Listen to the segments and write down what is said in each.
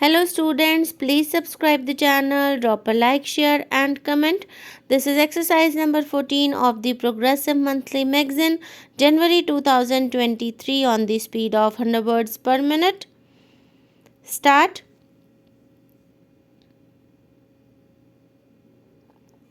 Hello students, please subscribe the channel, drop a like, share and comment. This is exercise number 14 of the Progressive Monthly Magazine, January 2023 on the speed of 100 words per minute. Start.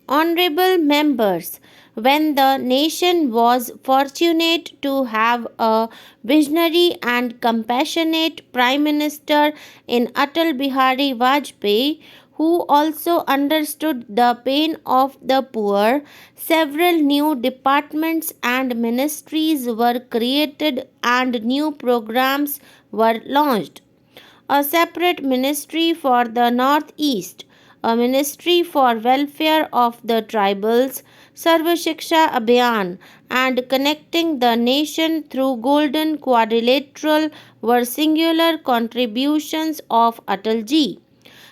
Honorable members, when the nation was fortunate to have a visionary and compassionate Prime Minister in Atal Bihari Vajpayee, who also understood the pain of the poor, several new departments and ministries were created and new programs were launched. A separate ministry for the Northeast, a ministry for welfare of the tribals, Sarva Shiksha Abhiyan, and connecting the nation through Golden Quadrilateral were singular contributions of Atalji.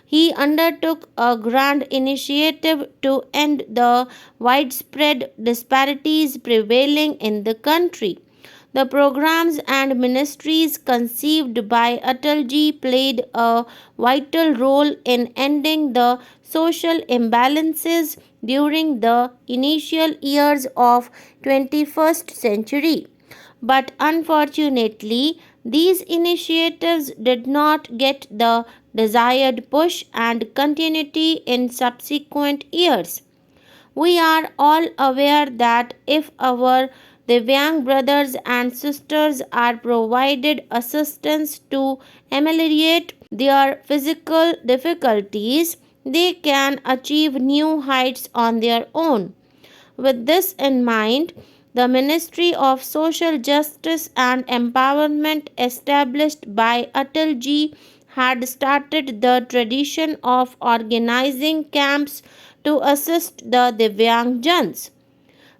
He undertook a grand initiative to end the widespread disparities prevailing in the country. The programs and ministries conceived by Atalji played a vital role in ending the social imbalances during the initial years of 21st century. But unfortunately, these initiatives did not get the desired push and continuity in subsequent years. We are all aware that if our Divyang brothers and sisters are provided assistance to ameliorate their physical difficulties, they can achieve new heights on their own. With this in mind, the Ministry of Social Justice and Empowerment, established by Atalji, had started the tradition of organizing camps to assist the Divyang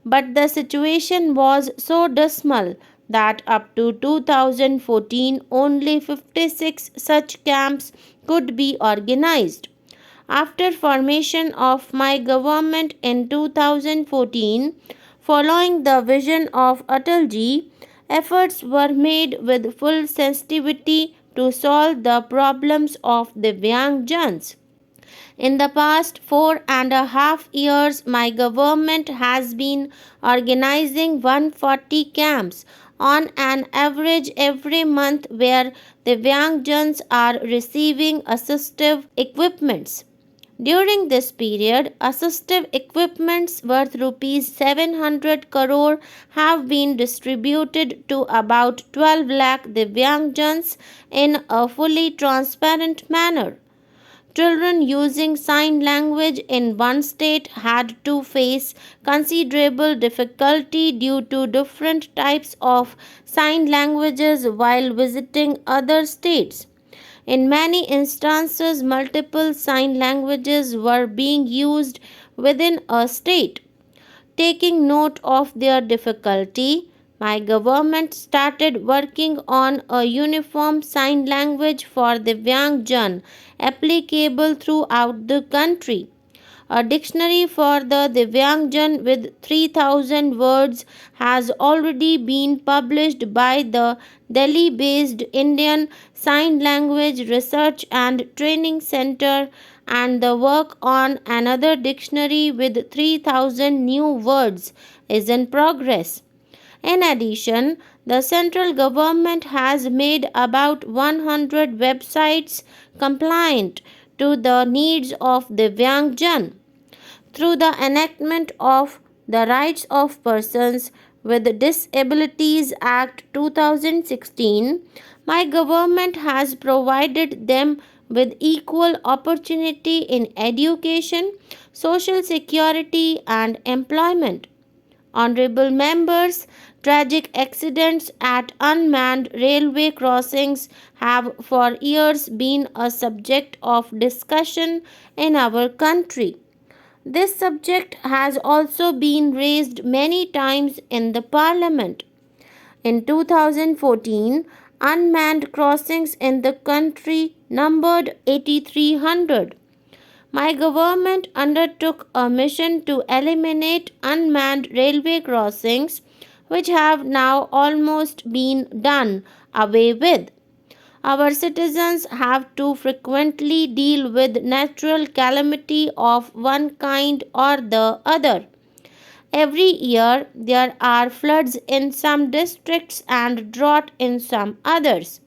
but the situation was so dismal that up to 2014 only 56 such camps could be organized. After formation of my government in 2014, following the vision of Atalji, efforts were made with full sensitivity to solve the problems of the Divyang. In the past 4.5 years, my government has been organizing 140 camps on an average every month where the Vyangjans are receiving assistive equipments. During this period, assistive equipments worth rupees 700 crore have been distributed to about 12 lakh Divyangjans in a fully transparent manner. Children using sign language in one state had to face considerable difficulty due to different types of sign languages while visiting other states. In many instances, multiple sign languages were being used within a state. Taking note of their difficulty, my government started working on a uniform sign language for the Divyangjan applicable throughout the country. A dictionary for the Divyangjan with 3000 words has already been published by the Delhi based Indian Sign Language Research and Training Center, and the work on another dictionary with 3000 new words is in progress. In addition, the central government has made about 100 websites compliant to the needs of the Divyangjan. Through the enactment of the Rights of Persons with Disabilities Act 2016, my government has provided them with equal opportunity in education, social security, and employment. Honorable members, tragic accidents at unmanned railway crossings have for years been a subject of discussion in our country. This subject has also been raised many times in the parliament. In 2014, unmanned crossings in the country numbered 8,300. My government undertook a mission to eliminate unmanned railway crossings, which have now almost been done away with. Our citizens have to frequently deal with natural calamity of one kind or the other. Every year, there are floods in some districts and drought in some others.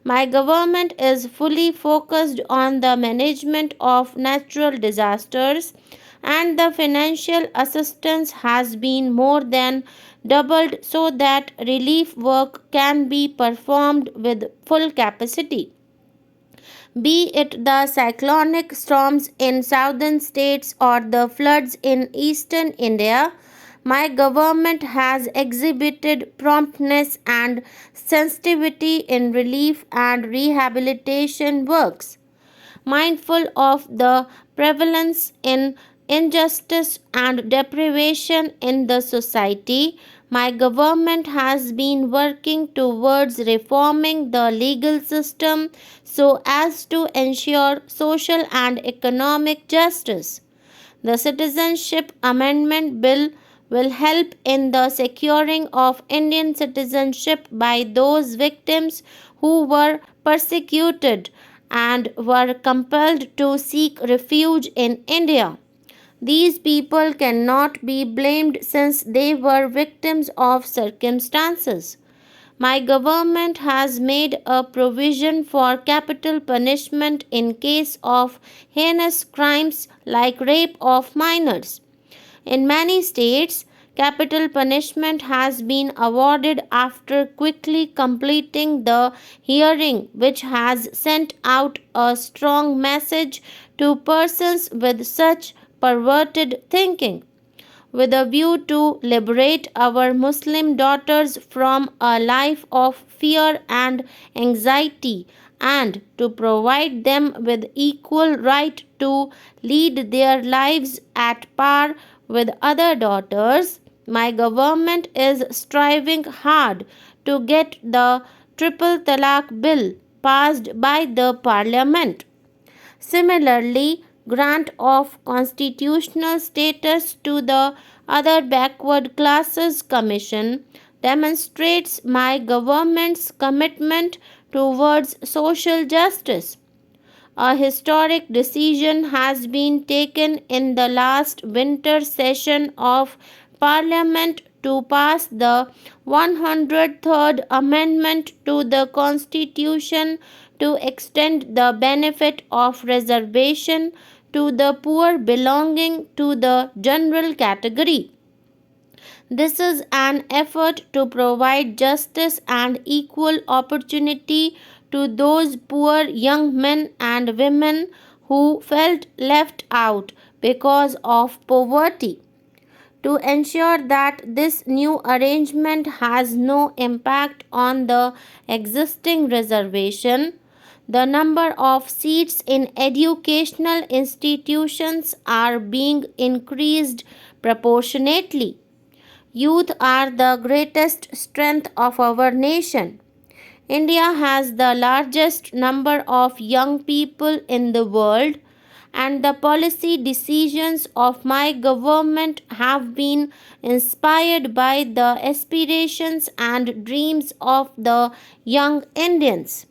My government is fully focused on the management of natural disasters, and the financial assistance has been more than doubled so that relief work can be performed with full capacity. Be it the cyclonic storms in southern states or the floods in eastern India, my government has exhibited promptness and sensitivity in relief and rehabilitation works. Mindful of the prevalence in injustice and deprivation in the society, my government has been working towards reforming the legal system so as to ensure social and economic justice. The Citizenship Amendment Bill will help in the securing of Indian citizenship by those victims who were persecuted and were compelled to seek refuge in India. These people cannot be blamed since they were victims of circumstances. My government has made a provision for capital punishment in case of heinous crimes like rape of minors. In many states, capital punishment has been awarded after quickly completing the hearing, which has sent out a strong message to persons with such perverted thinking with a view to liberate our Muslim daughters from a life of fear and anxiety and to provide them with equal right to lead their lives at par with other daughters. My government is striving hard to get the Triple Talaq Bill passed by the Parliament. Similarly, grant of constitutional status to the other backward classes commission demonstrates my government's commitment towards social justice. A historic decision has been taken in the last winter session of Parliament to pass the 103rd Amendment to the Constitution to extend the benefit of reservation to the poor belonging to the general category. This is an effort to provide justice and equal opportunity to those poor young men and women who felt left out because of poverty. To ensure that this new arrangement has no impact on the existing reservation, the number of seats in educational institutions are being increased proportionately. Youth are the greatest strength of our nation. India has the largest number of young people in the world, and the policy decisions of my government have been inspired by the aspirations and dreams of the young Indians.